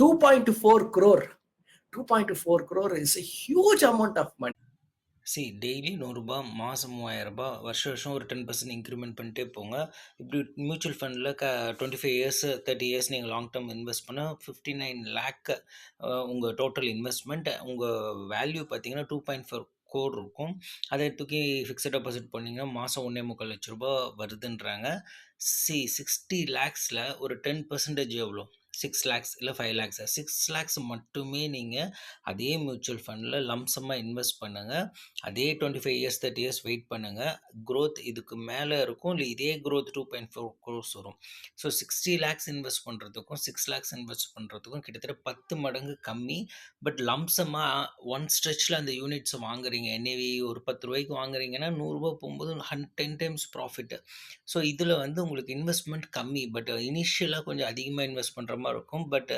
2.4 crore. 2.4 crore is a huge amount of money. Daily ரூ. 100 மாதம் ரூ. 3000 வருஷம் வருஷம் ஒரு 10% இன்க்ரிமெண்ட் பண்ணிட்டே போங்க. இப்படி மியூச்சுவல் ஃபண்டில் 25 இயர்ஸ் 30 இயர்ஸ் நீங்கள் லாங் டேர்ம் இன்வெஸ்ட் பண்ண 59 லேக் உங்கள் டோட்டல் இன்வெஸ்ட்மெண்ட். உங்கள் வேல்யூ பார்த்தீங்கன்னா 2.4 கோர் இருக்கும். அதை தூக்கி ஃபிக்ஸட் டெபாசிட் பண்ணிங்கன்னா மாதம் 1.25 லட்ச ரூபா வருதுன்றாங்க. 60 லேக்ஸில் ஒரு 10% எவ்வளோ? 6 லேக்ஸ் இல்லை 5 லேக்ஸா? 6 லேக்ஸ் மட்டுமே நீங்கள் அதே மியூச்சுவல் ஃபண்டில் லம்சமாக இன்வெஸ்ட் பண்ணுங்கள். அதே 25 இயர்ஸ் 30 இயர்ஸ் வெயிட் பண்ணுங்கள். க்ரோத் இதுக்கு மேலே இருக்கும். இல்லை இதே க்ரோத் 2.4 க்ரோர்ஸ் வரும். ஸோ 60 லேக்ஸ் இன்வெஸ்ட் பண்ணுறதுக்கும் 6 லேக்ஸ் இன்வெஸ்ட் பண்ணுறதுக்கும் கிட்டத்தட்ட 10 மடங்கு கம்மி. பட் லம்சமாக ஒன் ஸ்ட்ரெச்சில் அந்த யூனிட்ஸை வாங்குறீங்க. என்ஏவி ஒரு 10 ரூபாய்க்கு வாங்குறீங்கன்னா 100 ரூபா போகும்போது 10 டைம்ஸ் ப்ராஃபிட். ஸோ இதில் வந்து உங்களுக்கு இன்வெஸ்ட்மெண்ட் கம்மி. பட் இனிஷியலாக கொஞ்சம் அதிகமாக இன்வெஸ்ட் பண்ணுற மாதிரி இருக்கும். பட்